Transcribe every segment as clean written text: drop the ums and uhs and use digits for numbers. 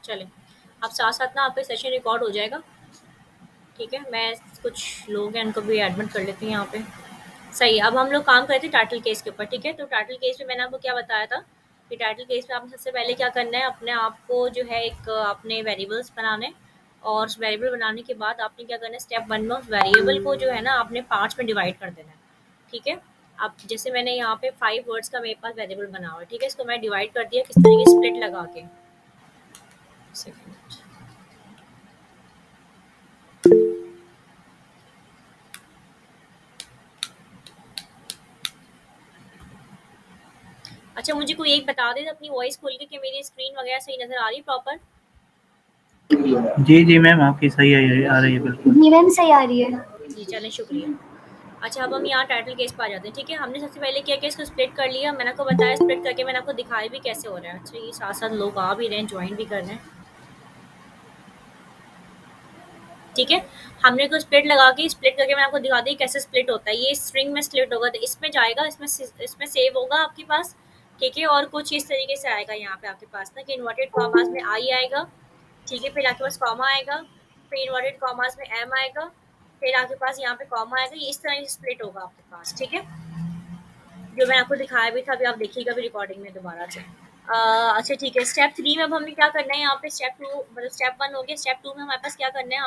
चलें। अब साथ-साथ ना आपका सेशन रिकॉर्ड हो जाएगा, ठीक है? मैं कुछ लोग हैं उनको भी एडमिट कर लेती हूँ यहाँ पे। सही है, अब हम लोग काम करते हैं टाइटल केस के ऊपर, ठीक है? तो टाइटल केस में मैंने आपको क्या बताया था कि टाइटल केस में आपने सबसे पहले क्या करना है, अपने आप को जो है एक अपने वेरिएबल्स बनाने और उस वेरिएबल बनाने के बाद आपने क्या करना है, स्टेप 1 में उस वेरिएबल को जो है ना आपने पार्ट्स में डिवाइड कर देना है, ठीक है? अब जैसे मैंने यहाँ पे 5 वर्ड्स का मेरे पास वेरिएबल बना हुआ है, ठीक है? इसको मैं डिवाइड कर दिया किस तरीके से, स्प्लिट लगा के। सेकंड। अच्छा, मुझे कोई एक बता दे अपनी वॉइस खोल के कि मेरी स्क्रीन वगैरह सही नज़र आ रही है प्रॉपर? जी, जी मैम आपकी सही आ रही है बिल्कुल। जी मैम सही आ रही है। जी, चलें शुक्रिया। अच्छा, अब हम यहाँ टाइटल केस पे आ जाते हैं, ठीक है? हमने सबसे पहले क्या किया, इसको स्प्लिट कर लिया। मैंने आपको बताया स्प्लिट करके मैंने आपको दिखाया भी कैसे हो रहा है। अच्छा, ये साथ-साथ लोग आ भी रहे हैं, जॉइन भी कर रहे हैं, ठीक है? हमने को स्प्लिट लगा के स्प्लिट करके मैं आपको दिखा दी कैसे स्प्लिट होता है। ये स्ट्रिंग में स्प्लिट होगा तो इसमें जाएगा, इसमें सेव होगा आपके पास, ठीक है? और कुछ इस तरीके से आएगा यहाँ पे आपके पास ना कि इन्वर्टेड कॉमास में आई आएगा, ठीक है? फिर आपके पास कॉमा आएगा, फिर इन्वर्टेड कॉमास में एम आएगा, फिर आपके पास यहाँ पे कॉमा आएगा। ये इस तरह से स्प्लिट होगा आपके पास, ठीक है? जो मैंने आपको दिखाया भी था, अभी आप देखिएगा भी रिकॉर्डिंग में दोबारा से। अच्छा ठीक है, स्टेप 3 में अब हमें क्या करना है, यहाँ पे स्टेप 2 मतलब स्टेप 1 हो गया, स्टेप 2 में हमारे पास क्या करना है,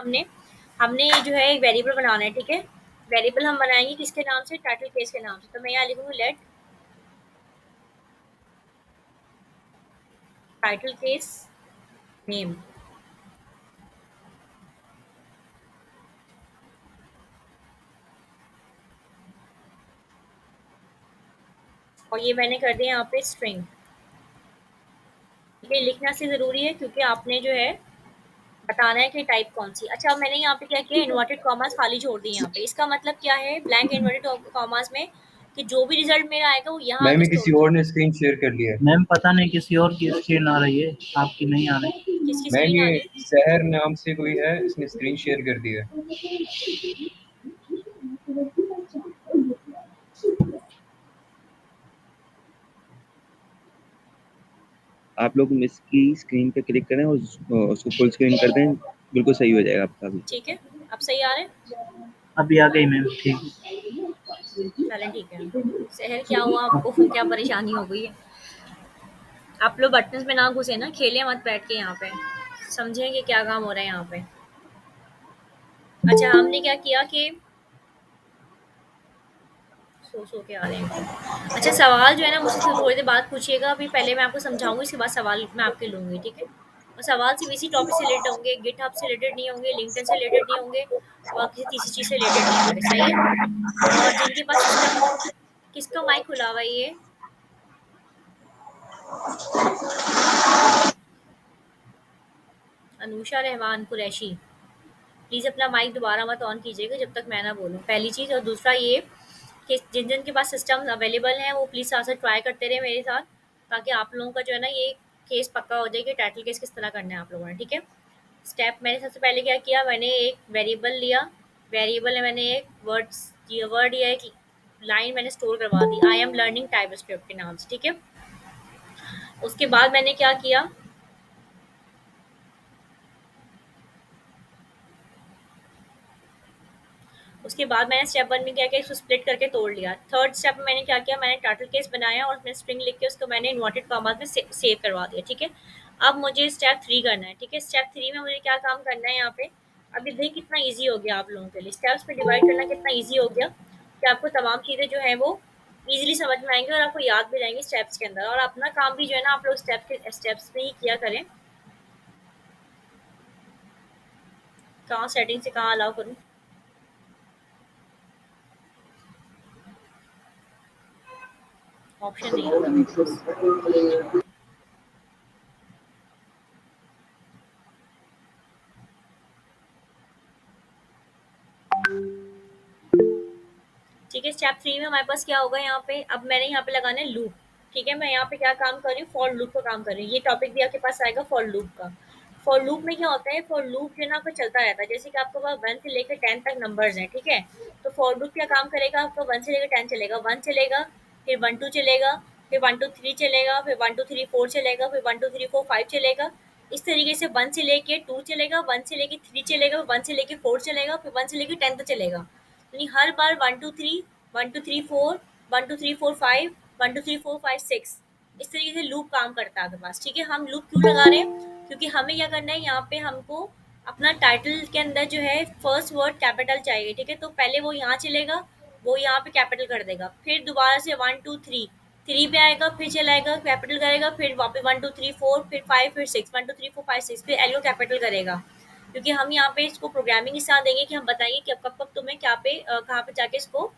हमने जो है एक वेरिएबल बनाना है, ठीक है? वेरिएबल हम बनाएंगे किसके नाम से, टाइटल केस के नाम से। तो मैं यहाँ लिखूंगी लेट टाइटल केस नेम, और ये मैंने कर दिया यहाँ पे स्ट्रिंग। ये लिखना से ज़रूरी है क्योंकि आपने जो है बताना है कि टाइप कौन सी। अच्छा, अब मैंने यहाँ पे क्या किया, इन्वर्टेड कॉमास खाली छोड़ दी यहाँ पे। इसका मतलब क्या है, ब्लैंक इन्वर्टेड कॉमास में कि जो भी रिजल्ट मेरा आएगा वो यहाँ मैम आके ये स्टोर किसी हो और जाएगा। ने स्क्रीन शेयर कर लिया है। मैम पता नहीं किसी और की स्क्रीन आ रही है, आपकी नहीं आ रही। किसकी मैम स्क्रीन आ ये रही है? सहर नाम से कोई है, इसने स्क्रीन शेयर कर दिया है। आप लोग इसकी स्क्रीन पे क्लिक करें और उसको फुल स्क्रीन कर दें, बिल्कुल सही हो जाएगा आपका भी। ठीक है, अब सही आ रहा है? अभी आ गई मैम, ठीक। चलें ठीक है। शहर क्या हुआ आपको, क्या परेशानी हो गई है? आप लोग बटन्स में ना घुसे ना, खेलें मत बैठ के यहाँ पे, समझें कि क्या काम हो रहा है यहाँ पे। अच्छा, हमने क्या किया कि सो के आ रहे हैं। अच्छा, सवाल जो है ना मुझसे थोड़ी देर बाद पूछिएगा, अभी पहले मैं आपको समझाऊंगी, इसके बाद सवाल मैं आपके लूँगी, ठीक है? और सवाल सिर्फ इसी टॉपिक से रिलेटेड होंगे, गिटहब से रिलेटेड नहीं होंगे, लिंक्डइन से रिलेटेड नहीं होंगे और किसी तीसरी चीज़ से रिलेटेड नहीं होंगे, सही है? और जिनके पास सिस्टम, किसका माइक खुला हुआ है ये? अनुषा रहमान कुरैशी, प्लीज़ अपना माइक दोबारा मत ऑन कीजिएगा जब तक मैं ना बोलूँ, पहली चीज़। और दूसरा ये कि जिन जिन के पास सिस्टम अवेलेबल हैं वो प्लीज़ साथ साथ ट्राई करते रहे मेरे साथ, ताकि आप लोगों का जो है ना ये केस पक्का हो जाए कि टाइटल केस किस तरह करना है आप लोगों ने, ठीक है? स्टेप मैंने सबसे पहले क्या किया, मैंने एक वेरिएबल लिया, वेरिएबल में मैंने एक वर्ड या एक लाइन मैंने स्टोर करवा दी, आई एम लर्निंग टाइपस्क्रिप्ट के नाम से, ठीक है? उसके बाद मैंने क्या किया, उसके बाद मैंने स्टेप 1 में क्या किया, इसको स्प्लिट करके तोड़ लिया। थर्ड स्टेप में मैंने क्या किया, मैंने टाइटल केस बनाया और उसमें स्ट्रिंग लिख के उसको मैंने इन्वर्टेड कॉमास में सेव करवा दिया, ठीक है? अब मुझे स्टेप 3 करना है, ठीक है? स्टेप 3 में मुझे क्या काम करना है यहाँ पे, अभी देखिए कितना ईजी हो गया आप लोगों के लिए, स्टेप्स में डिवाइड करना कितना ईजी हो गया कि आपको तमाम चीज़ें जो है वो ईजिली समझ में आएंगी और आपको याद भी रहेंगी स्टेप्स के अंदर। और अपना काम भी जो है ना आप लोग स्टेप्स में ही किया करें। कहाँ सेटिंग से कहाँ अलाउ करूँ, ऑप्शन नहीं आ रहा मेरे पास। ठीक है, स्टेप 3 में हमारे पास क्या होगा यहाँ पे, अब मैंने यहाँ पे लगाना है लूप, ठीक है? मैं यहाँ पे क्या काम कर रही हूँ, फॉर लूप का काम कर रही हूँ। ये टॉपिक भी आपके पास आएगा फॉर लूप का। फॉर लूप में क्या होता है, फॉर लूप जो है ना आपका चलता रहता है, जैसे कि आपके पास 1 से लेकर 10 तक नंबर्स हैं, ठीक है? तो फॉर लूप क्या काम करेगा, आपका 1 से लेकर 10 चलेगा, 1 चलेगा, फिर 1 2 चलेगा, फिर 1 2 3 चलेगा, फिर 1 2 3 4 चलेगा, फिर 1 2 3 4 5 चलेगा, इस तरीके से 1 से लेके 2 चलेगा, 1 से लेके 3 चलेगा, 1 से लेके 4 चलेगा, फिर 1 से लेके 10 तक चलेगा। यानी हर बार 1 2 3 1 2 3 4 1 2 3 4 5 1 2 3 4 5 6 इस तरीके से लूप काम करता है आपके पास। ठीक है, हम लूप क्यों लगा रहे हैं? क्योंकि हमें क्या करना है, यहाँ पे हमको अपना टाइटल के अंदर जो है फर्स्ट वर्ड कैपिटल चाहिए। ठीक है, तो पहले वो यहाँ चलेगा, वो यहाँ पे कैपिटल कर देगा, फिर दोबारा से 1 2 3 3 पे आएगा, फिर चलाएगा कैपिटल करेगा, फिर वापस 1 2 3 4 फिर 5 फिर 6 1 2 3 4 5 6 फिर एल को कैपिटल करेगा। क्योंकि हम यहाँ पे इसको प्रोग्रामिंग इस तरह देंगे कि हम बताएंगे कि अब कब कब तुम्हें क्या पे कहाँ पे जाके इसको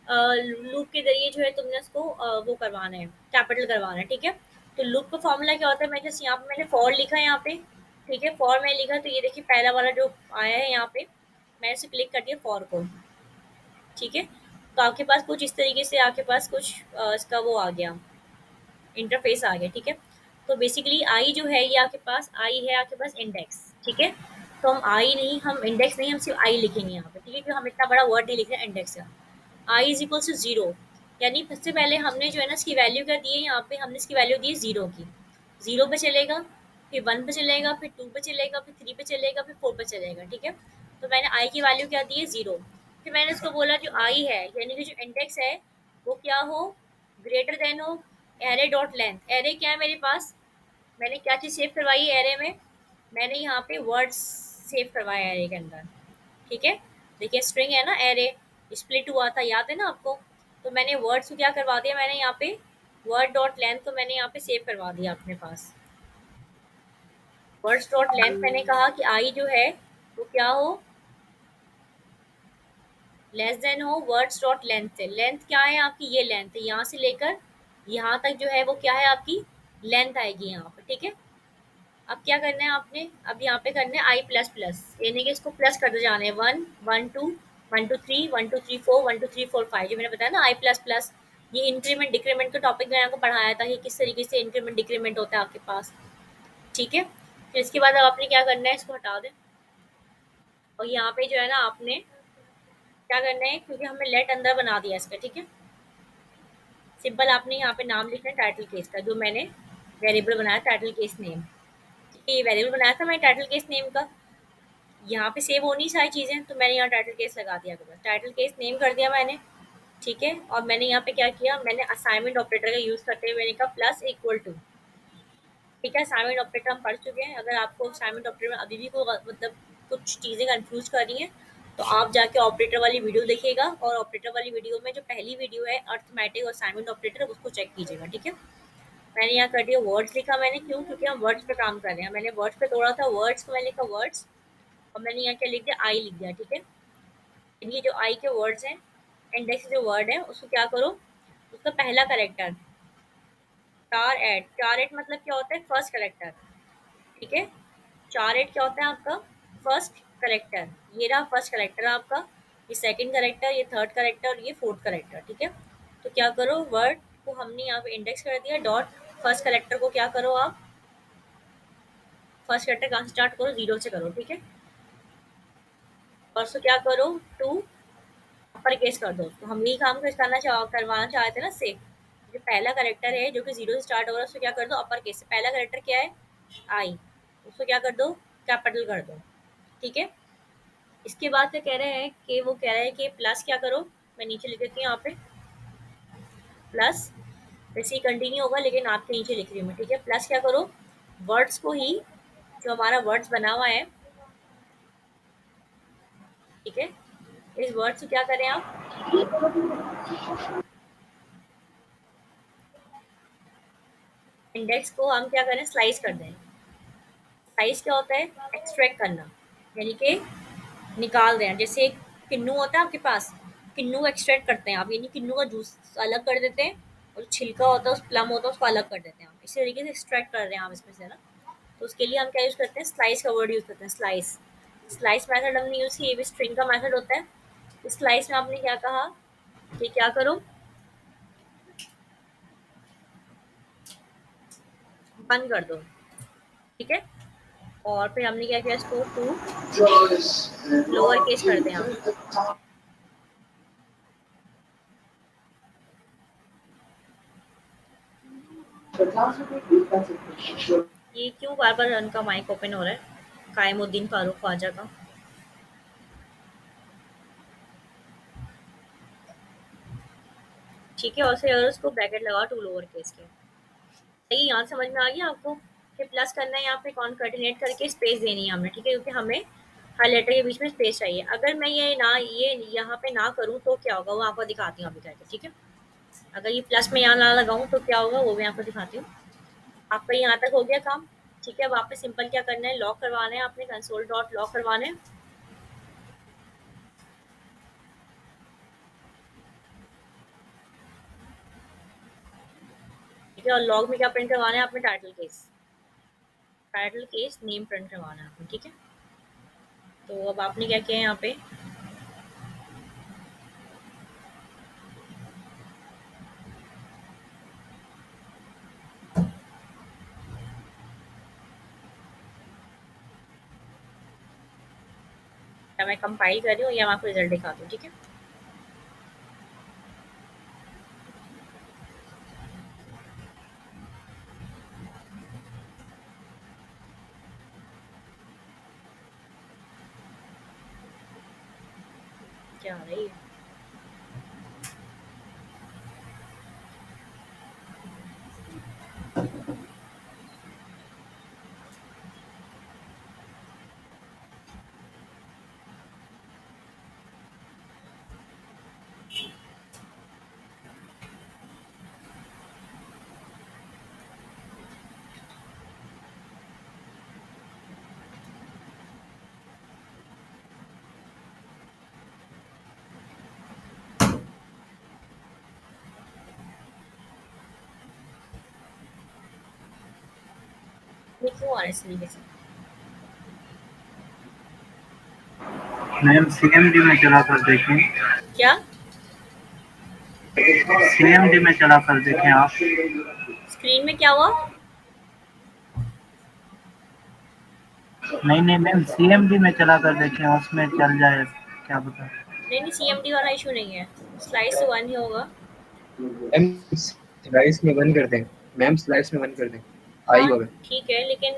लूप के जरिए जो है तुमने उसको वो करवाना है, कैपिटल करवाना है। ठीक है, तो लूप का फॉर्मूला क्या होता है, मैं जैसे यहाँ पे मैंने फॉर लिखा है यहाँ पे। ठीक है, फॉर मैं लिखा, तो ये देखिए पहला वाला जो आया है यहाँ पे, मैंने इसे क्लिक कर दिया फॉर को। ठीक है, तो आपके पास कुछ इस तरीके से आपके पास कुछ इसका वो आ गया, इंटरफेस आ गया। ठीक है, तो बेसिकली आई जो है ये आपके पास आई है, आपके पास इंडेक्स। ठीक है, तो हम आई नहीं, हम इंडेक्स नहीं, हम सिर्फ आई लिखेंगे यहाँ पे। ठीक है, क्योंकि हम इतना बड़ा वर्ड नहीं लिख रहे इंडेक्स का। I is equal to zero, यानी सबसे पहले हमने जो है ना इसकी वैल्यू क्या दी है, यहाँ पे हमने इसकी वैल्यू दी है जीरो की। जीरो पे चलेगा, फिर 1 पे चलेगा, फिर 2 पे चलेगा, फिर 3 पे चलेगा, फिर 4 पे चलेगा। ठीक है, तो मैंने आई की वैल्यू क्या दी है, जीरो। फिर मैंने इसको बोला जो आई है यानी कि जो इंडेक्स है वो क्या हो, ग्रेटर देन हो एरे डॉट लेंथ। एरे क्या है मेरे पास, मैंने क्या चीज़ सेव करवाई है एरे में, मैंने यहाँ पे वर्ड्स सेव करवाया है एरे के अंदर। ठीक है, देखिए स्ट्रिंग है ना, एरे स्प्लिट हुआ था, याद है ना आपको। तो मैंने वर्ड्स को क्या करवा दिया, मैंने यहाँ पे वर्ड डॉट लेंथ को मैंने यहाँ पे सेव करवा दिया अपने पास। वर्ड्स डॉट लेंथ मैंने कहा कि आई जो है वो क्या हो, लेस देन हो वर्ड्स डॉट लेंथ से। लेंथ क्या है आपकी, ये लेंथ है, यहाँ से लेकर यहाँ तक जो है वो क्या है आपकी लेंथ आएगी यहाँ पर। ठीक है, अब क्या करना है आपने, अब यहाँ पे करना है आई प्लस प्लस, यानी कि इसको प्लस करते जाना है 1 1 2 1 2 3 1 2 3 4 1 2 3 4 5, जो मैंने बताया ना आई प्लस प्लस। ये इंक्रीमेंट डिक्रीमेंट का टॉपिक मैंने आपको पढ़ाया था कि किस तरीके से इंक्रीमेंट डिक्रीमेंट होता है आपके पास। ठीक है, फिर इसके बाद अब आपने क्या करना है, इसको हटा दें और यहाँ पे जो है ना आपने क्या करना है, क्योंकि हमने लेट अंदर बना दिया इसका। ठीक है, सिंपल आपने यहाँ पे नाम लिखना है टाइटल केस का, जो मैंने वेरिएबल बनाया टाइटल केस नेम। ये वेरिएबल बनाया था मैंने टाइटल केस नेम का, यहाँ पे सेव होनी सारी चीज़ें, तो मैंने यहाँ टाइटल केस लगा दिया, टाइटल केस नेम कर दिया मैंने। ठीक है, और मैंने यहाँ पे क्या किया, मैंने असाइनमेंट ऑपरेटर का यूज़ करते हुए मैंने कहा प्लस इक्वल टू। ठीक है, असाइनमेंट ऑपरेटर हम पढ़ चुके हैं। अगर आपको असाइनमेंट ऑपरेटर में अभी भी कोई मतलब कुछ चीज़ें कंफ्यूज कर रही हैं तो आप जाके ऑपरेटर वाली वीडियो देखिएगा, और ऑपरेटर वाली वीडियो में जो पहली वीडियो है अर्थमेटिक और असाइनमेंट ऑपरेटर, उसको चेक कीजिएगा। ठीक है, मैंने यहाँ कर दिया वर्ड्स लिखा मैंने, क्यों, क्योंकि हम वर्ड्स पे काम कर रहे हैं। मैंने वर्ड्स पे तोड़ा था, वर्ड्स को मैंने लिखा वर्ड्स, और मैंने यहाँ क्या लिख दिया, आई लिख दिया। ठीक है, ये जो आई के वर्ड्स हैं, इंडेक्स जो वर्ड है उसको क्या करो, उसका पहला करेक्टर चार एट मतलब क्या होता है, फर्स्ट करेक्टर। ठीक है, चार एट क्या होता है आपका, फर्स्ट करेक्टर। ये रहा फर्स्ट करेक्टर आपका, ये सेकंड करेक्टर, ये थर्ड करेक्टर और ये फोर्थ करेक्टर। ठीक है, तो क्या करो, वर्ड को हमने यहाँ पे इंडेक्स कर दिया, डॉट फर्स्ट करेक्टर को क्या करो आप, फर्स्ट करेक्टर कहाँ से स्टार्ट करो, जीरो से करो। ठीक है, और उसको क्या करो, टू अपर केस कर दो। तो हम यही काम करवाना चाहते थे ना सेव। जो पहला करेक्टर है जो कि जीरो से स्टार्ट हो रहा है उसको क्या कर दो अपर केस से। पहला करेक्टर क्या है, आई, उसको क्या कर दो, कैपिटल कर दो। ठीक है, इसके बाद क्या कह रहे हैं कि वो कह रहे हैं कि प्लस क्या करो, मैं नीचे लिख देती हूँ यहाँ पे प्लस, वैसे ही कंटिन्यू होगा लेकिन आपके नीचे लिख रही हूँ मैं। ठीक है, प्लस क्या करो, वर्ड्स को ही, जो हमारा वर्ड्स बना हुआ है। ठीक है, इस वर्ड्स को क्या करें आप, इंडेक्स को हम क्या करें, स्लाइस कर दें। स्लाइस क्या होता है, एक्सट्रैक्ट करना, यानी कि निकाल दें। जैसे एक किन्नू होता है आपके पास, किन्नू एक्सट्रैक्ट करते हैं आप, यानी किन्नू का जूस अलग कर देते हैं, और छिलका होता है, उस प्लम होता है, उसको अलग कर देते हैं आप। इसी तरीके से एक्सट्रैक्ट कर रहे हैं आप इसमें से ना। तो उसके लिए हम क्या यूज़ करते हैं, स्लाइस का वर्ड यूज़ करते हैं, स्लाइस। स्लाइस मेथड हमने यूज़ किया, ये भी स्ट्रिंग का मेथड होता है। स्लाइस में आपने क्या कहा कि क्या करो, बंद कर दो। ठीक है, और फिर हमने क्या किया, इसको टू लोअर केस कर दें आप। ये क्यों बार-बार उनका माइक ओपन हो रहा है? कायमुद्दीन फारूक ख्वाजा का। ठीक है, और फिर उसको ब्रैकेट लगाओ टू लोअर केस के। सही, यहाँ समझ में आ गया आपको कि प्लस करना है, यहाँ पे कॉन्कैटिनेट करके स्पेस देनी है हमें, ठीक है, क्योंकि हमें हर लेटर के बीच में स्पेस चाहिए। अगर मैं ये यहाँ पे ना करूँ तो क्या होगा, वो आपको दिखाती हूँ अभी करके, ठीक है। अगर ये प्लस में यहाँ ना लगाऊँ तो क्या होगा, वो भी आपको दिखाती हूँ। आपका यहाँ तक हो गया काम, ठीक है। अब आपने सिंपल क्या करना है, लॉक करवाना है, आपने कंसोल डॉट लॉक करवाना है, ठीक है। और लॉग में क्या प्रिंट करवाना है आपने, टाइटल केस नेम प्रिंट करवाना है आपने, ठीक है। तो अब आपने क्या किया है यहाँ पे, या मैं कंपाइल कर रही हूँ या मैं आपको रिजल्ट दिखाती हूँ, ठीक है। क्या आ रही है, ये क्यों आ रहा है इस तरीके से। मैम सीएमडी में चला कर देखें। क्या सीएमडी में चला कर देखें आप। स्क्रीन में क्या हुआ, नहीं नहीं मैम, सीएमडी में चला कर देखें, उसमें चल जाए, क्या पता। नहीं नहीं, सीएमडी वाला इशू नहीं है, स्लाइस तो वन ही होगा। मैम स्लाइड्स में बंद कर दें, मैम स्लाइड्स में बंद कर दें, आई हाँ होगा। ठीक है, लेकिन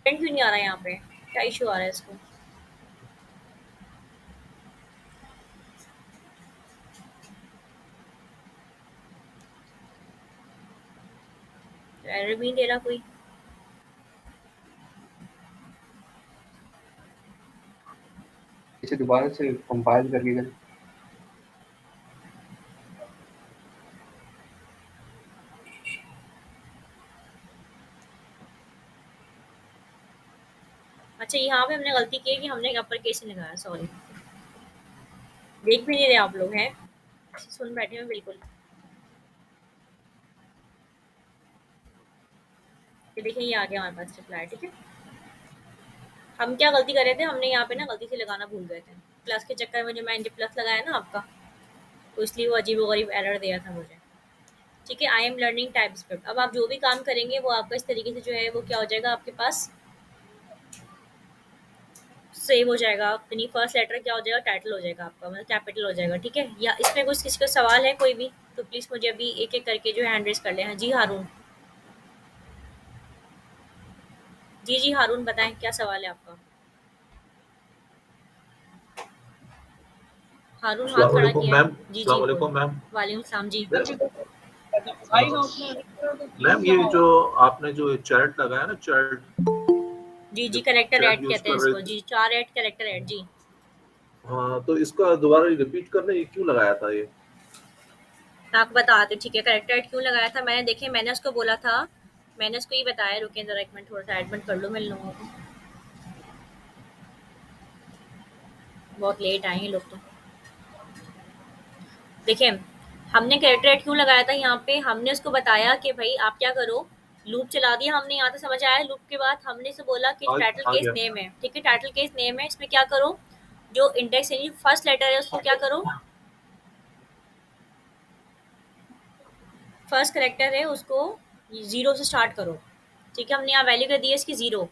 प्रिंट क्यों नहीं आ रहा है यहाँ पे, क्या इशू आ रहा है इसको। एरर भी नहीं दे रहा कोई। इसे दोबारा से कंपाइल करके करें। अच्छा, यहाँ पे हमने गलती की है कि हमने अपर केस नहीं लगाया, सॉरी। देख भी नहीं रहे आप लोग हैं, सुन बैठे हैं बिल्कुल। ये देखिए, ये आ गया हमारे पास रिप्लाई, ठीक है। हम क्या गलती कर रहे थे, हमने यहाँ पे ना गलती से लगाना भूल गए थे, प्लस के चक्कर में जो मैंने प्लस लगाया ना आपका, तो इसलिए वो अजीब गरीब एरर दिया था मुझे, ठीक है। I am learning type script. अब आप जो भी काम करेंगे वो आपका इस तरीके से जो है वो क्या हो जाएगा, आपके पास सेव हो जाएगा। यानी फर्स्ट लेटर क्या हो जाएगा, टाइटल हो जाएगा आपका, मतलब कैपिटल हो जाएगा, ठीक है। या इसमें कुछ किसी का सवाल है कोई भी, तो प्लीज़ मुझे अभी एक एक करके जो है हैंड रेज कर ले। हाँ जी हारून, जी जी हारून, बताएं क्या सवाल है आपका। हारून हाथ अस्सलाम खड़ा वालेकुम किया है। मैम। जी अस्सलाम जी बोलो। वालेकुम मैम। वालेकुम सलाम जी। मैम ये जो आपने जो चैट लगाया ना, चैट जी जी, करेक्टर चैट ऐड यूज कहते हैं कर रहे इसको थे। जी, 4 ऐड करेक्टर ऐड जी। हाँ, तो इसका दोबारा रिपीट करना, ये क्यों लगाया था ये? मैं आपको बताती हूँ, ठीक है। करेक्टर ऐड क्यों लगाया था, मैंने देखिए मैंने उसको बोला था, मैंने उसको ये बताया, रुकिए ज़रा एक मिनट, थोड़ा सा एडमिट कर लो मैं लोगों को, बहुत लेट आए हैं लोग तो। देखिए, हमने कैरेक्टर ऐड क्यों लगाया था यहाँ पे, हमने उसको बताया कि भाई आप क्या करो, लूप चला दिया हमने, यहाँ तक समझ आया। लूप के बाद हमने इसे बोला कि टाइटल आ केस गया। नेम है, ठीक है, टाइटल केस नेम है, इसमें क्या करो, जो इंडेक्स यानी फर्स्ट लेटर है उसको क्या करो, फर्स्ट करेक्टर है उसको 0 से स्टार्ट करो, ठीक है। हमने यहाँ वैल्यू कर दी है इसकी 0,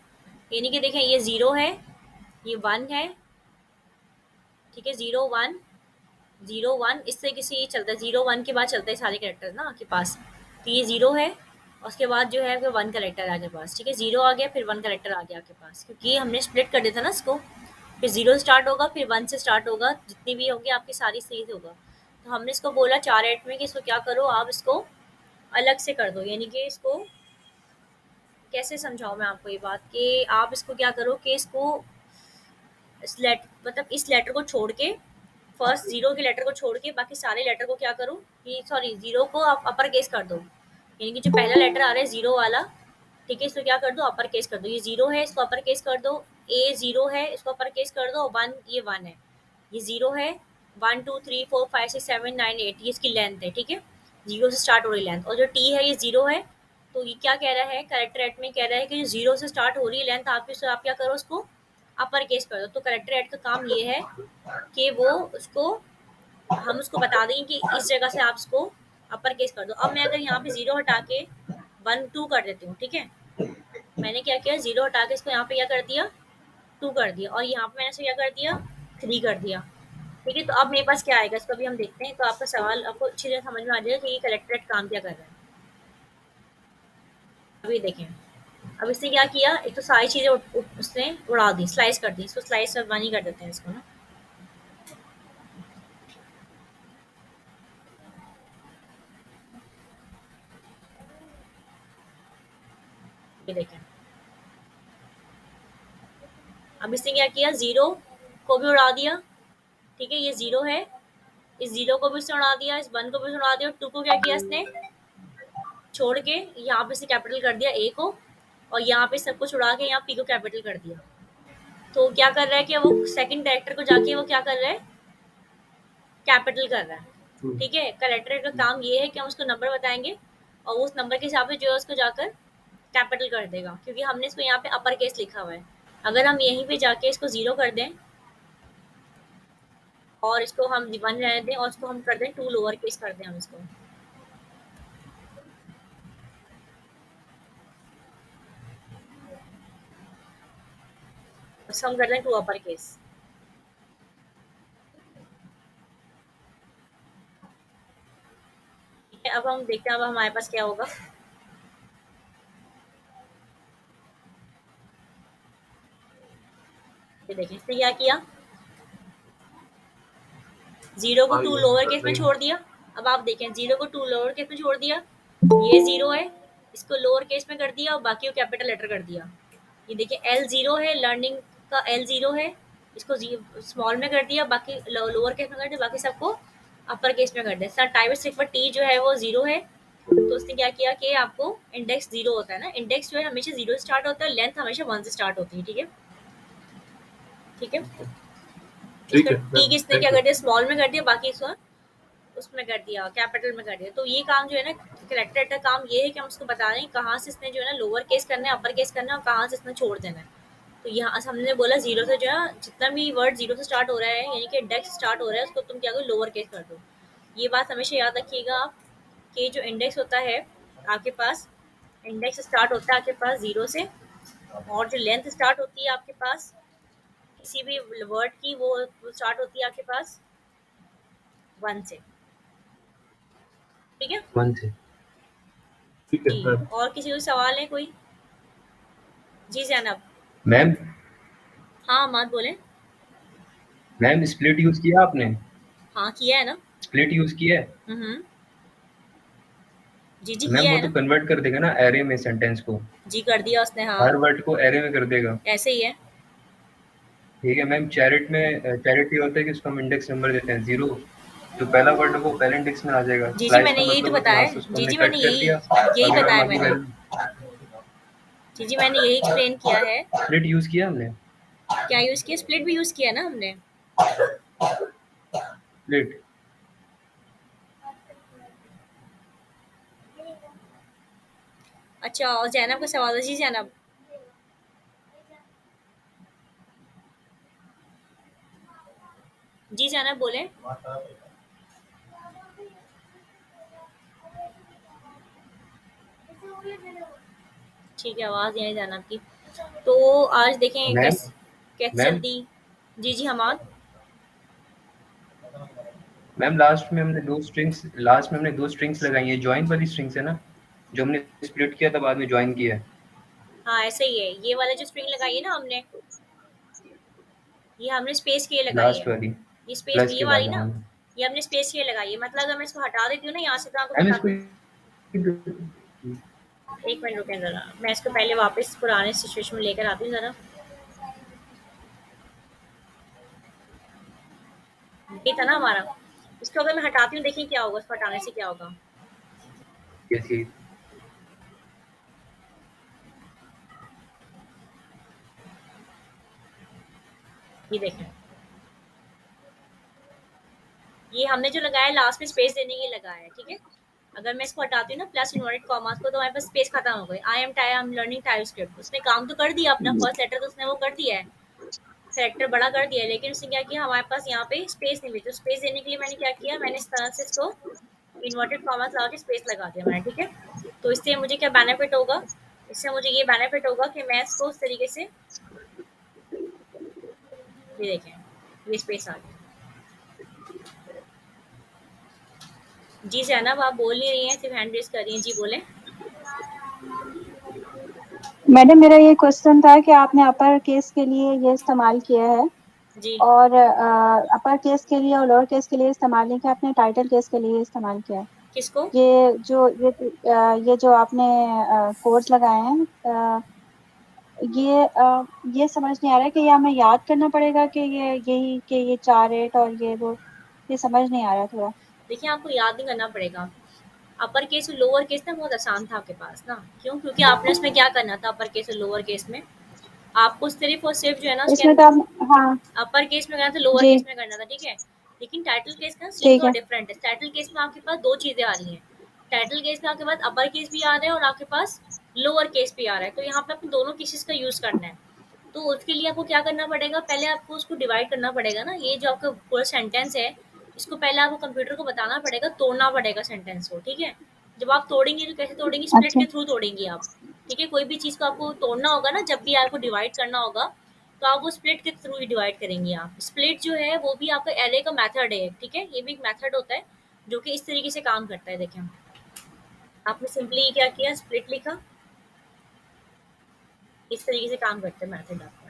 यानी कि देखें ये 0 है, ये 1 है, ठीक है, 0 1 0 1 इस तरीके से ये चलता है, 0 1 के बाद चलता है सारे कैरेक्टर ना आपके पास। तो ये 0 है उसके बाद जो है फिर 1 करेक्टर आ गया पास, ठीक है, 0 आ गया, फिर 1 करेक्टर आ गया आपके पास, क्योंकि हमने स्प्लिट कर दिया था ना इसको। फिर 0 से स्टार्ट होगा, फिर 1 से स्टार्ट होगा, जितनी भी होगी आपकी सारी सीरीज होगा। तो हमने इसको बोला 4-8 में कि इसको क्या करो, आप इसको अलग से कर दो, यानी कि इसको कैसे समझाऊँ मैं आपको ये बात, कि आप इसको क्या करो कि इसको मतलब इस लेटर को छोड़ के, फर्स्ट 0 के लेटर को छोड़ के बाकी सारे लेटर को क्या करो कि सॉरी 0 को आप अपर केस कर दो, यानी कि जो पहला लेटर आ रहा है 0 वाला, ठीक है, इसको क्या कर दो अपर केस कर दो। ये 0 है, इसको अपर केस कर दो। ए 0 है, इसको अपर केस कर दो। 1 ये 1 है, ये 0 है। 1 2 3 4 5 6 7 9 8 ये इसकी लेंथ है, ठीक है, 0 से स्टार्ट हो रही लेंथ। और जो टी है ये 0 है, तो ये क्या कह रहा है करेक्टर एट में, कह रहा है कि जो 0 से स्टार्ट हो रही है लेंथ आप क्या करो उसको अपर केस कर दो। तो करेक्टर एट का काम ये है कि वो उसको हम उसको बता देंगे कि इस जगह से आप इसको अपर केस कर दो। अब मैं अगर यहाँ पे 0 हटा के 1 2 कर देती हूँ, ठीक है, मैंने क्या किया 0 हटा के इसको यहाँ पे क्या कर दिया 2 कर दिया, और यहाँ पे मैंने इसे क्या कर दिया 3 कर दिया, ठीक है। तो अब मेरे पास क्या आएगा, इसको अभी हम देखते हैं, तो आपका सवाल आपको अच्छी तरह समझ में आ जाएगा कि ये कलेक्टरेट काम क्या कर रहा है। अभी देखें, अब इसने क्या किया, एक तो सारी चीज़ें उसने उड़ा दी, स्लाइस कर दी, इसको स्लाइस और बनी कर देते हैं इसको ना। ये देखें, अब इसने क्या किया 0 को भी उड़ा दिया, ठीक है, ये 0 है, इस 0 को भी इसने उड़ा दिया, इस 1 को भी उड़ा दिया, और 2 को क्या किया इसने छोड़ के यहाँ पे इसने कैपिटल कर दिया ए को, और यहाँ पे सब कुछ उड़ा के यहाँ पी को कैपिटल कर दिया। तो क्या कर रहा है कि वो सेकंड कैरेक्टर को जाके वो क्या कर रहा है कैपिटल कर रहा है, ठीक है। कलेक्टर का काम ये है कि हम उसको नंबर बताएंगे और उस नंबर के हिसाब से जो है उसको जाकर कैपिटल कर देगा, क्योंकि हमने इसको यहाँ पे अपर केस लिखा हुआ है। अगर हम यहीं पे जाके इसको 0 कर दें और इसको हम 1 रहने दें और इसको हम कर दें 2 लोअर केस कर दें हम इसको, हम कर दें 2 अपर केस, ठीक है। अब हम देखते हैं अब हमारे पास क्या होगा। ये देखिए इसने क्या किया 0 को 2 लोअर केस में छोड़ दिया। अब आप देखें 0 को 2 लोअर केस में छोड़ दिया, ये 0 है, इसको लोअर केस में कर दिया और बाकी को कैपिटल लेटर कर दिया। ये देखिए L 0 है, लर्निंग का L 0 है, इसको स्मॉल में कर दिया, बाकी लोअर केस में कर दिया, बाकी सबको अपर केस में कर दिया। सर टाइप सिर्फ टी जो है वो 0 है, तो उसने क्या किया कि आपको इंडेक्स 0 होता है ना, इंडेक्स जो है हमेशा 0 से स्टार्ट होता है, लेंथ हमेशा 1 से स्टार्ट होती है, ठीक है, ठीक है। ठीक है, टी किसने क्या कर दिया स्मॉल में कर दिया, बाकी इसको उसमें कर दिया कैपिटल में कर दिया। तो ये काम जो है ना करेक्टर का काम ये है कि हम उसको बता दें कहाँ से इसने जो है ना लोअर केस करना है, अपर केस करना है, और कहाँ से इसने छोड़ देना है। तो यहाँ हमने बोला 0 से जो है जितना भी वर्ड 0 से स्टार्ट हो रहा है, यानी कि इंडेक्स स्टार्ट हो रहा है, उसको तुम क्या करो लोअर केस कर दो। ये बात हमेशा याद रखिएगा आप कि जो इंडेक्स होता है आपके पास, इंडेक्स स्टार्ट होता है आपके पास 0 से, और जो लेंथ स्टार्ट होती है आपके पास किसी भी वर्ड की वो स्टार्ट होती है आपके पास 1 से, ठीक है। 1 से। ठीक है जी, मैम। और किसी को सवाल है कोई? जी जैनब। मैम हाँ मत बोले। मैम स्प्लिट यूज किया आपने? हाँ किया है ना। स्प्लिट यूज किया है? हम्म, जी जी मैम किया वो है तो ना। कन्वर्ट कर देगा ना एरे में सेंटेंस को, जी कर दिया उसने, हाँ हर वर्ड को एरे में कर देगा। ऐसे ही है। ठीक है मैम। चैरिटी होता है कि उसको हम इंडेक्स नंबर देते हैं 0, जो पहला वर्ड है वो पहले इंडेक्स में आ जाएगा। जी स्लाइस मैंने का यही तो मतलब है कि बताया। यहाँ से उसको जी हमने जी कट मैंने कर दिया, यही अगला बताया हमारी मैंने। वैल्यू। जी मैंने यही एक्सप्लेन किया है। स्प्लिट यूज किया हमने? क्या यूज़ किया, स्प्लिट भी यूज़ किया ना हमने। स्प्लिट अच्छा, और जैनब का सवाल है। जी जैनब। जी जैनब बोले। ठीक है, आवाज़ नहीं आई जैनब की। तो आज देखें मैम कैसे मैम चलती। जी जी हमाद। मैम लास्ट में हमने दो स्ट्रिंग्स लगाई है, जॉइन वाली स्ट्रिंग्स है ना? जो हमने स्प्लिट किया था बाद में ज्वाइन किया है। हाँ ऐसे ही है, ये वाला जो स्ट्रिंग लगाई है ना हमने, ये हमने स्पेस के लिए लगाई लास्ट है, वाली ये स्पेस प्लस ये के वाली बाद। ना, हाँ ये हमने स्पेस के लिए लगाई है। मतलब अगर मैं इसको हटा देती हूँ ना यहाँ से तो आपको मैम दिखा इसको दूँ। एक मिनट रुकें जरा, मैं इसको पहले वापस पुराने सिचुएशन में लेकर आती हूँ जरा। ये था ना हमारा, इसको अगर मैं हटाती हूँ देखिए क्या होगा, इसको हटाने से क्या होगा। जैसे ये देखें, ये हमने जो लगाया लास्ट में स्पेस देने के लिए लगाया है, ठीक है। अगर मैं इसको हटाती हूँ ना प्लस इन्वर्टेड कॉमास को, तो हमारे पास स्पेस खत्म हो गई। आई एम लर्निंग टाइपस्क्रिप्ट, उसने काम तो कर दिया अपना, फर्स्ट लेटर तो उसने वो कर दिया है, कैरेक्टर बड़ा कर दिया है, लेकिन उसने क्या किया, हमारे पास यहाँ पे स्पेस नहीं मिली। तो स्पेस देने के लिए मैंने क्या किया, मैंने इस तरह से इसको इन्वर्टेड कॉमास लगा के स्पेस लगा दिया मैंने, ठीक है। तो इससे मुझे क्या बेनिफिट होगा, इससे मुझे ये बेनिफिट होगा कि मैं इसको उस तरीके से, ये देखें ये स्पेस आ गया। जी जैनब आप बोल नहीं रही हैं, सिर्फ हैंड रेज कर रही हैं। जी बोलें। मैडम मेरा ये क्वेश्चन था कि आपने अपर केस के लिए ये इस्तेमाल किया है जी और अपर केस के लिए और लोअर केस के लिए इस्तेमाल नहीं किया, आपने टाइटल केस के लिए इस्तेमाल किया है। किसको? ये जो आपने कोड्स लगाए हैं, ये समझ नहीं आ रहा है कि ये हमें याद करना पड़ेगा कि ये 4 8 और ये वो, ये समझ नहीं आ रहा थोड़ा। देखिए आपको याद नहीं करना पड़ेगा, अपर केस और लोअर केस ना बहुत आसान था आपके पास ना। क्यों? क्योंकि आपने उसमें क्या करना था, अपर केस और लोअर केस में आपको सिर्फ और सिर्फ जो है ना उसके इसमें तो आप, हाँ अपर केस में करना था, लोअर जी केस में करना था, ठीक है। लेकिन टाइटल केस का सीन ठीक थोड़ा है। डिफरेंट है। टाइटल केस में आपके पास दो चीजें आ रही हैं, टाइटल केस में आपके पास अपर केस भी आ रहा है और आपके पास लोअर केस भी आ रहा है। तो यहाँ पे आपको दोनों केसेस का यूज करना है। तो उसके लिए आपको क्या करना पड़ेगा, पहले आपको उसको डिवाइड करना पड़ेगा ना। ये जो आपका पूरा सेंटेंस है, इसको पहले आपको कंप्यूटर को बताना पड़ेगा, तोड़ना पड़ेगा सेंटेंस को, ठीक है। जब आप तोड़ेंगे तो कैसे तोड़ेंगे, स्प्लिट अच्छा के थ्रू तोड़ेंगे आप, ठीक है। कोई भी चीज़ को आपको तोड़ना होगा ना, जब भी आपको डिवाइड करना होगा तो आप वो स्प्लिट के थ्रू ही डिवाइड करेंगे आप। स्प्लिट जो है वो भी आपका एरे का मेथड है, ठीक है। ये भी एक मेथड होता है जो कि इस तरीके से काम करता है। देखें आपने सिंपली क्या किया, स्प्लिट लिखा, इस तरीके से काम करता है मेथड आपका,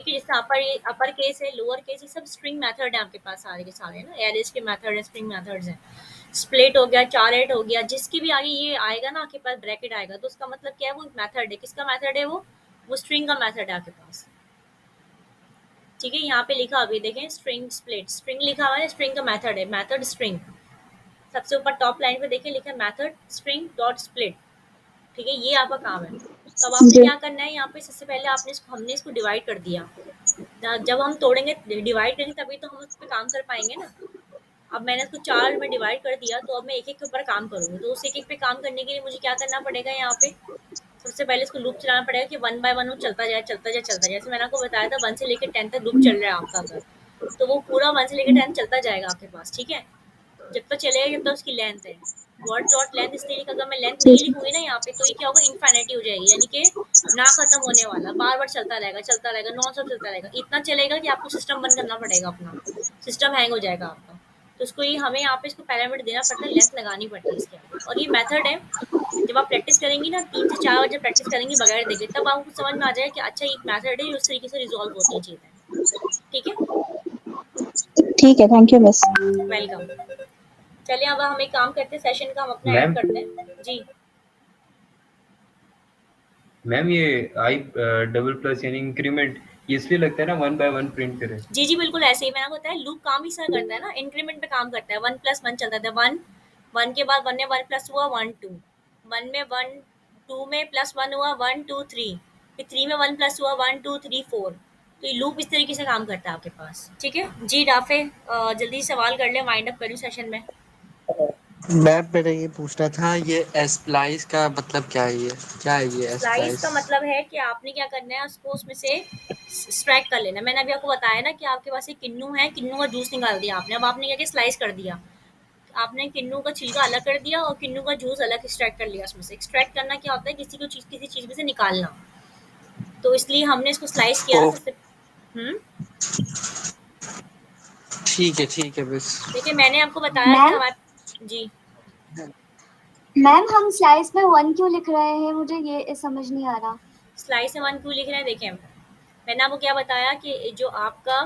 ठीक है। जैसे अपर केस है, लोअर केस, ये सब स्ट्रिंग मेथड है आपके पास सारे के सारे ना, एरेज के मेथड है, स्ट्रिंग मेथड्स हैं। स्प्लिट हो गया, चारेट हो गया, जिसकी भी आगे ये आएगा ना आपके पास ब्रैकेट आएगा, तो उसका मतलब क्या है, वो मेथड है। किसका मेथड है वो स्ट्रिंग का मेथड है आपके पास, ठीक है। यहाँ पे लिखा अभी देखें, स्ट्रिंग स्प्लिट, स्ट्रिंग लिखा हुआ है, स्ट्रिंग का मेथड है, मेथड स्ट्रिंग। सबसे ऊपर टॉप लाइन पे देखें लिखा है मेथड स्ट्रिंग डॉट स्प्लिट, ठीक है। ये आपका काम है। तो अब आपने जी क्या करना है, यहाँ पे सबसे पहले हमने इसको डिवाइड कर दिया। जब हम तोड़ेंगे, डिवाइड करेंगे, तभी तो हम उस पर काम कर पाएंगे ना। अब मैंने इसको 4 में डिवाइड कर दिया, तो अब मैं एक एक के ऊपर काम करूँगी। तो उस एक एक पे काम करने के लिए मुझे क्या करना पड़ेगा, यहाँ पे सबसे पहले इसको लूप चलाना पड़ेगा कि 1 बाय 1 वो चलता जाए चलता जाए चलता जाए। जैसे मैंने आपको बताया था 1 से लेकर 10 तक लूप चल रहा है आपका, अगर तो वो पूरा 1 से लेकर 10 चलता जाएगा आपके पास, ठीक है। जब तक चलेगा जब तक उसकी लेंथ है, वर्ड डॉट लेंथ, इसलिए कि अगर मैं लेंथ नहीं ठीक लिखूंगी ना यहाँ पे, तो ये क्या होगा, इनफाइनिटी हो जाएगी, यानी कि ना खत्म होने वाला, बार बार चलता रहेगा, नॉन स्टॉप चलता रहेगा। इतना चलेगा कि आपको सिस्टम बंद करना पड़ेगा अपना, सिस्टम हैंग हो जाएगा आपका। तो उसको ये हमें यहाँ पे इसको पैरामीटर देना पड़ता है, लेंथ लगानी पड़ती है इसके आगे। और ये मेथड है, जब आप प्रैक्टिस करेंगी ना 3 से 4 बार जब प्रैक्टिस करेंगी बगैर देखे, तब आपको समझ में आ जाएगा कि अच्छा ये मेथड है, उस तरीके से रिजॉल्व होती है चीज़ें, ठीक है। ठीक है, थैंक यू मिस। वेलकम। चलिए अब हम एक काम करते हैं, सेशन का हम अपना एंड मैम करते हैं जी। मैम ये आई डबल प्लस यानी इंक्रीमेंट, ये इसलिए लगता है ना 1 बाय 1 प्रिंट करे। जी जी बिल्कुल ऐसे ही मैंने आपको बताया, लूप काम ही सर करता है ना, इंक्रीमेंट पे काम करता है। 1 प्लस 1 चलता था, 1 1 के बाद 1 में 1 प्लस हुआ 1 2, 1 में 1 2 में प्लस 1 हुआ 1 2 3, फिर 3 में 1 प्लस हुआ 1 2 3 4। तो ये लूप इस तरीके से काम करता है आपके पास, ठीक है जी। राफे जल्दी सवाल कर ले, वाइंड अप करूँ सेशन में। मैम मेरा ये पूछना था, ये एस्प्लाइस का मतलब क्या है, ये क्या है ये स्लाइस एस्प्लाइस? का मतलब है कि आपने क्या करना है, उसको उसमें से एक्सट्रैक्ट कर लेना। मैंने अभी आपको बताया ना कि आपके पास एक किन्नू है, किन्नू का जूस निकाल दिया आपने। अब आपने क्या किया, स्लाइस कर दिया आपने, किन्नू का छिलका अलग कर दिया और किन्नू का जूस अलग एक्सट्रैक्ट कर लिया। उसमें से एक्सट्रैक्ट करना क्या होता है, किसी चीज़ में से निकालना। तो इसलिए हमने इसको स्लाइस किया ना ओ सबसे। ठीक है बस। देखिए मैंने आपको बताया कि मैम हमारे जी मैम हम स्लाइस में 1 क्यों लिख रहे हैं, मुझे ये समझ नहीं आ रहा। स्लाइस में 1 क्यों लिख रहे हैं, देखें मैंने आपको क्या बताया कि जो आपका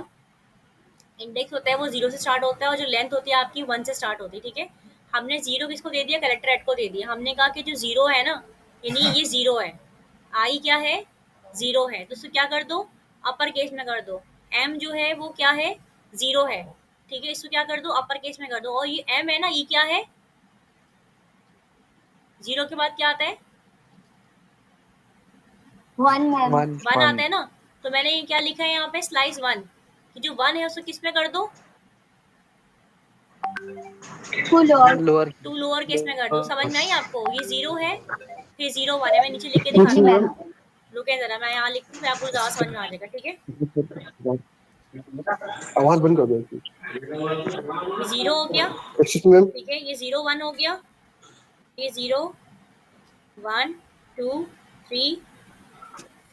इंडेक्स होता है वो 0 से स्टार्ट होता है और जो लेंथ होती है आपकी 1 से स्टार्ट होती है, ठीक है। हमने 0 किसको दे दिया, कलेक्टर एट को दे दिया। हमने कहा कि जो 0 है ना, यानी ये 0 है, आई क्या है 0 है, तो इसको क्या कर दो, अपर केस में कर दो। एम जो है वो क्या है 0 है, ठीक है, इसको क्या कर दो, अपर केस में कर दो। और ये एम है ना, ये क्या है, 0 के बाद क्या आता है 1 मैम। 1 आता है ना। तो मैंने ये क्या लिखा है यहाँ पे, स्लाइस 1, कि जो 1 है उसको किस में कर दो, to lower. To lower case में कर दो। समझ में आई आपको, ये 0 है फिर 0 1 है। मैं नीचे लिख के दिखाती जी हूँ, मैम। रुके जरा, मैं यहाँ लिखती हूँ, फिर आपको ज़्यादा समझ में आ जाएगा, ठीक है। आवाज बंद कर दो। ये 0 हो गया, मैम ठीक है, ये 0 1 हो गया, ये 0 1 2 3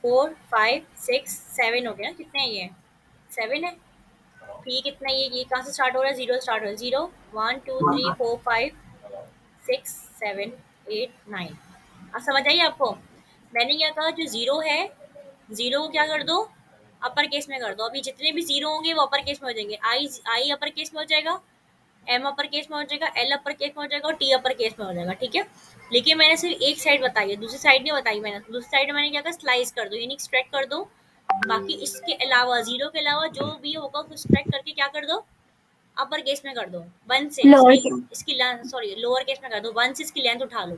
4 5 6 7 हो गया। कितने हैं ये, 7 है, ठीक। कितना ये कहाँ से स्टार्ट हो रहा है, 0 स्टार्ट हो रहा है, 0 1 2 3 4 5 6 7 8 9। अब समझ आई आपको, मैंने क्या कहा, जो 0 है 0 को क्या कर दो, अपर केस में कर दो। अभी जितने भी 0 होंगे वो अपर केस में हो जाएंगे। आई अपर केस में हो जाएगा, एम अपर केस में हो जाएगा, एल अपर केस में हो जाएगा और टी अपर केस में हो जाएगा, ठीक है। लेकिन मैंने सिर्फ एक साइड बताई है, दूसरी साइड नहीं बताई मैंने। दूसरी साइड मैंने क्या कहा, स्लाइस कर दो, यानी एक्सट्रैक्ट कर दो। बाकी इसके अलावा 0 के अलावा जो भी होगा उसको एक्सट्रैक्ट करके क्या कर दो, अपर केस में कर दो। 1 से इसकी सॉरी लोअर केस में कर दो। 1 से इसकी लेंथ उठा लो,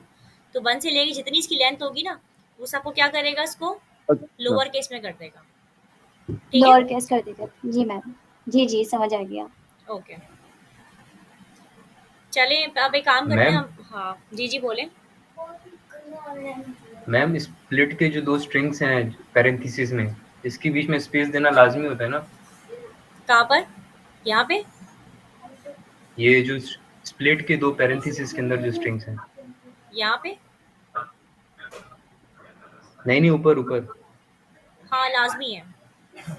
तो 1 से लेके जितनी इसकी लेंथ होगी ना, वो सबको क्या करेगा, इसको लोअर केस में कर देगा, ठीक है। लोअर केस कर देगा, जी मैम। जी समझ आ गया। ओके, चले अब एक काम करते हैं हम। हाँ जी बोले। मैम स्प्लिट के जो 2 स्ट्रिंग्स हैं पैरेंथेसिस में, इसके बीच में स्पेस देना लाजमी होता है ना। कहाँ पर, यहाँ पे ये जो स्प्लिट के 2 पैरेंथेसिस के अंदर जो स्ट्रिंग्स हैं, यहाँ पे नहीं ऊपर हाँ लाजमी है,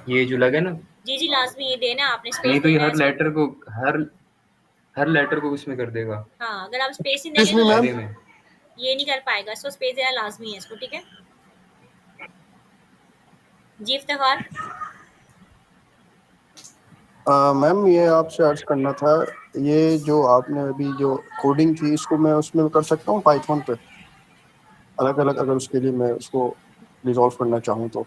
ये जो लगा ना, जी लाजमी, ये देना आपने स्पेस नहीं तो ये देना है हर लेटर को इसमें कर देगा। हाँ, अगर आप स्पेस ही नहीं देंगे अरे तो में ये नहीं कर पाएगा, इसको स्पेस देना लाजमी है इसको, ठीक है जी। इफ्तिखार, मैम ये आपसे अर्ज करना था, ये जो आपने अभी जो कोडिंग थी इसको मैं उसमें कर सकता हूँ पाइथन पे अलग अलग, अगर उसके लिए मैं उसको रिजॉल्व करना चाहूँ तो।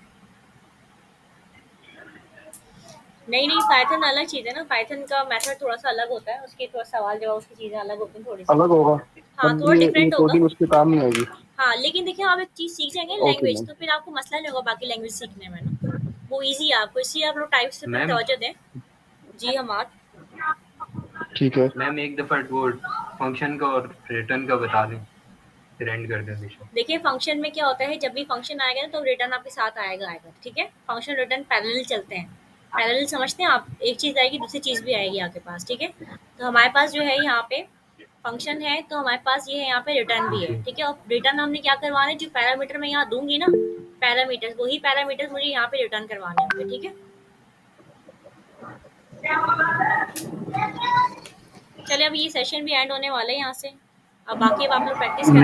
नहीं पाइथन अलग चीज़ है ना, पाइथन का मेथड थोड़ा सा अलग होता है, उसकी थोड़ा सवाल जवाब उसकी चीज़ें अलग होती हैं, थोड़ी सी अलग होगा, हाँ थोड़ा डिफरेंट होगा। कोडिंग उसके काम नहीं आएगी। हाँ लेकिन देखिए आप एक चीज़ सीख जाएंगे लैंग्वेज, तो फिर आपको मसला नहीं होगा बाकी लैंग्वेज सीखने में ना, वो इजी है आपको, इसलिए आप लोग टाइप से तवज्जो दें। जी हमार ठीक है मैम, एक दफ़ा वो फंक्शन का और रिटर्न का बता दें, फिर एंड कर दें। देखिए फंक्शन में क्या होता है, जब भी फंक्शन आएगा ना तो रिटर्न आपके साथ आएगा, ठीक है। फंक्शन रिटर्न पैरेलल चलते हैं, पैरेलल समझते हैं आप, एक चीज़ आएगी दूसरी चीज़ भी आएगी आपके पास, ठीक है। तो हमारे पास जो है यहाँ पे फंक्शन है, तो हमारे पास ये है यहाँ पे रिटर्न भी है, ठीक है। और रिटर्न हमने क्या करवाना है, जो पैरामीटर मैं यहाँ दूंगी ना, पैरामीटर्स, वही पैरामीटर्स मुझे यहाँ पे रिटर्न करवाने होंगे, ठीक है। चले अब ये सेशन भी एंड होने वाला है यहाँ से, अब बाकी अब आप लोग प्रैक्टिस करें।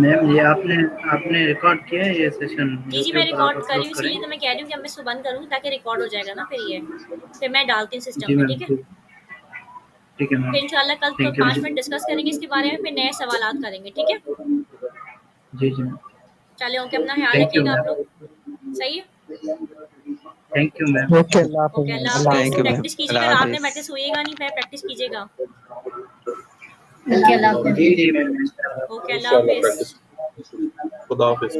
मैम ये आपने रिकॉर्ड किया है ये सेशन? जी मैं रिकॉर्ड कर रही हूँ, इसीलिए तो मैं कह रही हूँ कि अब मैं इसको बंद करूँगी ताकि रिकॉर्ड हो जाएगा ना, फिर मैं डालती हूँ सिस्टम में, ठीक है। ठीक है मैम, फिर इंशाल्लाह कल 5 मिनट डिस्कस करेंगे इसके बारे में, फिर नए सवाल करेंगे, ठीक है। जी चले ओके, अपना ख्याल रखिएगा आप लोग, सही है। Thank you ma'am. ओके अल्लाह हाफिज़। प्रैक्टिस कीजिएगा, रात में बैठे सोइएगा नहीं, फिर प्रैक्टिस कीजिएगा। ओके अल्लाह हाफिज़। जी मैम, ओके अल्लाह हाफिज़। खुदा हाफिज़।